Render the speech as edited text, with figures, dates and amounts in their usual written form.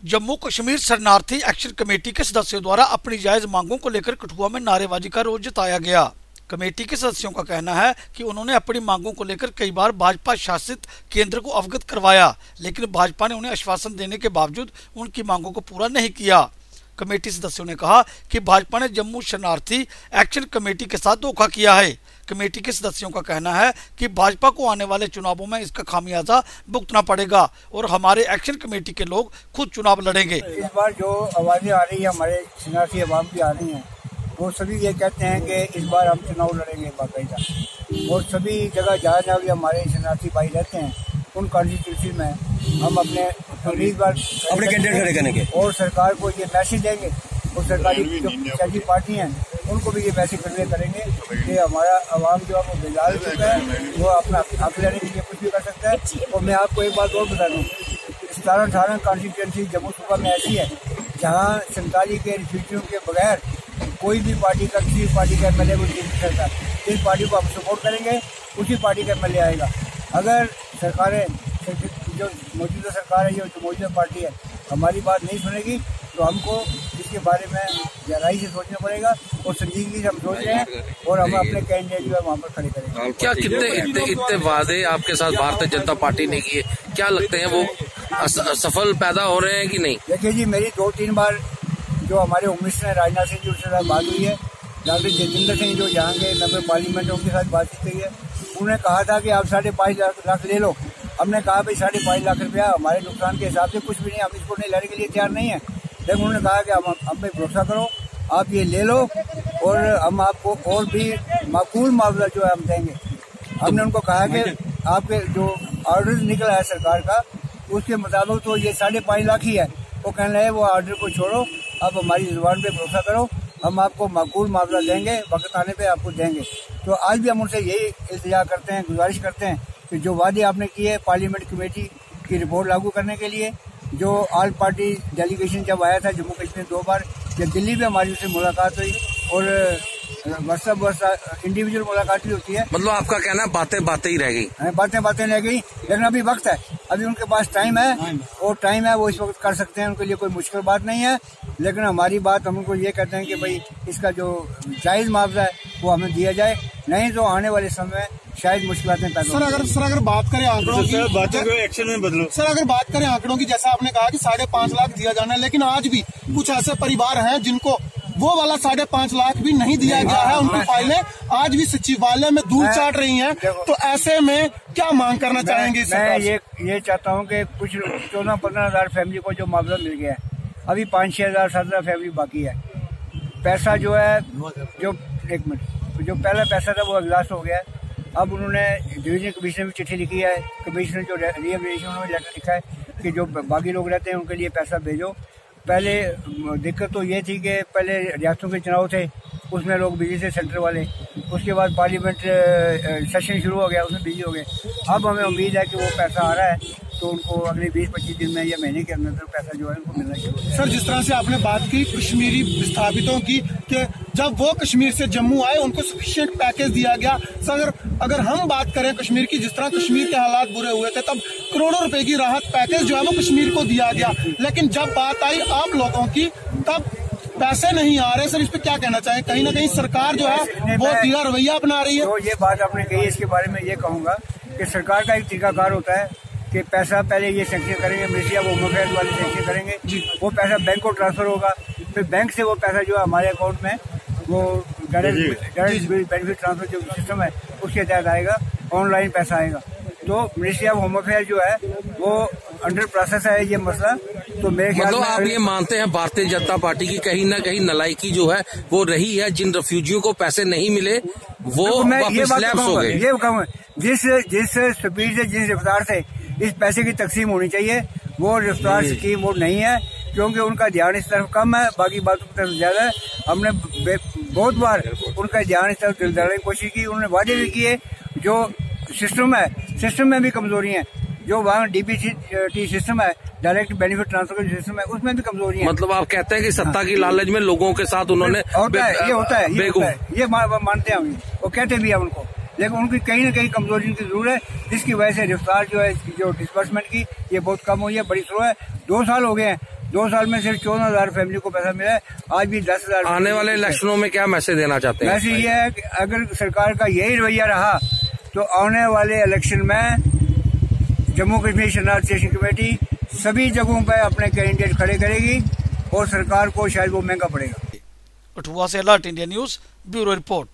जम्मू कश्मीर शरणार्थी action committee के सदस्यों द्वारा अपनी जायज मांगों को लेकर कठुआ में नारेबाजी का रोष जताया गया। कमेटी के सदस्यों का कहना है कि उन्होंने अपनी मांगों को लेकर कई बार भाजपा शासित केंद्र को अवगत करवाया, लेकिन भाजपा ने उन्हें आश्वासन देने के बावजूद उनकी मांगों को पूरा नहीं किया। कमेटी सदस्यों ने कहा कि भाजपा ने जम्मू शरणार्थी एक्शन कमेटी के साथ धोखा किया है। कमेटी के सदस्यों का कहना है कि भाजपा को आने वाले चुनावों में इसका खामियाजा भुगतना पड़ेगा और हमारे एक्शन कमेटी के लोग खुद चुनाव लड़ेंगे। इस बार जो आवाजें आ रही है हमारे शरणार्थी अवाम की आ रही हैं, वो सभी ये कहते हैं कि इस बार हम चुनाव लड़ेंगे बाकायदा, और सभी जगह जहाँ जहाँ भी हमारे शरणार्थी भाई रहते हैं उन कॉन्स्टिट्यूंसी में हम अपने कैंडिडेट खड़े करने के और सरकार को ये मैसेज देंगे, और सरकारी जो सियासी पार्टी हैं उनको भी ये मैसेज कन्वे करेंगे कि हमारा अवाम जो है वो बेजार हो चुका है, वो अपना हक लेने के लिए कुछ भी कर सकता है। और मैं आपको एक बात और बता दूँ, 17-18 कॉन्स्टिट्यूंसी जम्मू सूबा में ऐसी है जहाँ 47 के रिफ्यूजियों के बगैर कोई भी पार्टी का किसी पार्टी का एमएलए को जीत नहीं सकता। जिस पार्टी को हम सपोर्ट करेंगे उसी पार्टी का एमएलए आएगा। अगर सरकारें जो मौजूदा सरकार है, जो मौजूदा पार्टी है, हमारी बात नहीं सुनेगी तो हमको इसके बारे में गहराई से सोचना पड़ेगा और संजीदगी से हम सोच रहे हैं और हम अपने कैंडिडेट जो है वहाँ पर खड़े करेंगे। क्या इतने वादे आपके साथ भारतीय जनता पार्टी ने किए, क्या लगते हैं वो सफल पैदा हो रहे हैं कि नहीं? देखिए जी, मेरी 2-3 बार जो हमारे होम मिनिस्टर हैं राजनाथ सिंह जी उनके साथ बात हुई है, डॉक्टर जितेंद्र सिंह जो यहाँ के मेंबर पार्लियामेंट उनके साथ बातचीत हुई है। उन्होंने कहा था कि आप 5.5 लाख ले लो। हमने कहा भाई 5.5 लाख रुपया हमारे नुकसान के हिसाब से कुछ भी नहीं, हम इसको नहीं लड़ने के लिए तैयार नहीं है। लेकिन उन्होंने कहा कि हम पे भरोसा करो, आप ये ले लो और हम आपको और भी माकूल मुआवजा जो है हम देंगे। हमने उनको कहा कि आपके जो ऑर्डर निकला है सरकार का उसके मुताबिक तो ये 5.5 लाख ही है। वो कहने लगे वो ऑर्डर को छोड़ो, आप हमारी जुबान पे भरोसा करो, हम आपको माकूल मुआवजा देंगे, वक्त आने पे आपको देंगे। तो आज भी हम उनसे यही इल्तिजा करते हैं, गुजारिश करते हैं कि जो वादे आपने किए पार्लियामेंट कमेटी की रिपोर्ट लागू करने के लिए, जो ऑल पार्टी डेलीगेशन जब आया था जम्मू कश्मीर 2 बार, जब दिल्ली में हमारी उससे मुलाकात हुई और इंडिविजुअल मुलाकात भी होती है। मतलब आपका कहना है बातें ही रह गई? बातें रह गई, लेकिन अभी वक्त है, अभी उनके पास टाइम है और टाइम है वो इस वक्त कर सकते हैं, उनके लिए कोई मुश्किल बात नहीं है। लेकिन हमारी बात हम उनको ये कहते हैं कि भाई इसका जो जायज मुआवजा है वो हमें दिया जाए, नहीं तो आने वाले समय में शायद मुश्किलें पैदा। सर अगर बात करें आंकड़ों की, एक्शन में बदलो। सर अगर बात करें आंकड़ों की, जैसा आपने कहा कि 5.5 लाख दिया जाना है, लेकिन आज भी कुछ ऐसे परिवार हैं जिनको वो वाला 5.5 लाख भी नहीं दिया गया है। उनकी फाइलें आज भी सचिवालय में धूल चाट रही हैं। तो ऐसे में क्या मांग करना चाहेंगे? मैं ये चाहता हूँ कि कुछ 14-15 हजार फैमिली को जो मुआवजा मिल गया है, अभी 5-6 हजार 7 हजार फैमिली बाकी है। पैसा जो है जो पहला पैसा था वो एग्जॉस्ट हो गया है। अब उन्होंने डिवीजन कमिश्नर में चिट्ठी लिखी है, कमिश्नर जो रीएवल्यूएशन उन्होंने लेटर लिखा है कि जो बाकी लोग रहते हैं उनके लिए पैसा भेजो। पहले दिक्कत तो ये थी कि पहले रियासतों के चुनाव थे, उसमें लोग बिजी थे सेंटर वाले, उसके बाद पार्लियामेंट सेशन शुरू हो गया, उसमें बिजी हो गए। अब हमें उम्मीद है कि वो पैसा आ रहा है तो उनको अगले 20-25 दिन में या महीने के अंदर पैसा जो है उनको मिलना चाहिए। सर जिस तरह से आपने बात की कश्मीरी विस्थापितों की कि जब वो कश्मीर से जम्मू आए उनको सफिशिएंट पैकेज दिया गया। सर अगर हम बात करें कश्मीर की, जिस तरह कश्मीर के हालात बुरे हुए थे तब करोड़ों रुपए की राहत पैकेज जो है वो कश्मीर को दिया गया, लेकिन जब बात आई आप लोगों की तब पैसे नहीं आ रहे। सर इस पे क्या कहना चाहें? कहीं ना कहीं सरकार जो है वो ढीला रवैया अपना रही है। तो ये बात आपने कही, इसके बारे में ये कहूँगा कि सरकार का एक तरीकाकार होता है कि पैसा पहले ये सेंक्शन करेंगे, मिनिस्ट्री ऑफ होम अफेयर्स वाले सेंक्शन करेंगे, वो पैसा बैंक को ट्रांसफर होगा, फिर बैंक से वो पैसा जो है हमारे अकाउंट में वो डायरेक्ट बेनिफिट ट्रांसफर जो सिस्टम है उसके तहत आएगा, ऑनलाइन पैसा आएगा। तो मिनिस्ट्री ऑफ होम अफेयर जो है वो अंडर प्रोसेस है ये मसला। तो मेरे ख्याल मतलब आप ये मानते हैं भारतीय जनता पार्टी की कहीं ना कहीं नलायकी जो है वो रही है, जिन रेफ्यूजियों को पैसे नहीं मिले वो वापस लैप्स हो गए। ये कहूँगा जिस स्पीड से जिस रफ्तार से इस पैसे की तकसीम होनी चाहिए वो रफ्तार स्कीम वो नहीं है, क्योंकि उनका ध्यान इस तरफ कम है, बाकी बातों की तरफ ज्यादा है। हमने बहुत बार उनका ध्यान इस तरफ दिलदाने की कोशिश की, उन्होंने वादे भी किए। जो सिस्टम है, सिस्टम में भी कमजोरी है, जो वहाँ डीबीटी सिस्टम है, डायरेक्ट बेनिफिट ट्रांसफर का सिस्टम है, उसमें भी कमजोरी है। मतलब आप कहते हैं कि सत्ता की लालच में लोगों के साथ उन्होंने ये मानते हैं हम, वो कहते भी है उनको, लेकिन उनकी कहीं न कहीं कमजोरी की जरूर है, जिसकी वजह से रफ्तार जो है जो डिस्बर्समेंट की ये बहुत कम हुई है, बड़ी स्लो है। 2 साल हो गए हैं 2 साल में सिर्फ 14,000 फैमिली को पैसा मिला है, आज भी 10,000। आने वाले इलेक्शनों में क्या मैसेज देना चाहते हैं? मैसेज ये है कि अगर सरकार का यही रवैया रहा तो आने वाले इलेक्शन में जम्मू कश्मीर शरणार्थी एक्शन कमेटी सभी जगहों पर अपने कैंडिडेट खड़े करेगी और सरकार को शायद वो महंगा पड़ेगा। कठुआ से alert India news bureau report.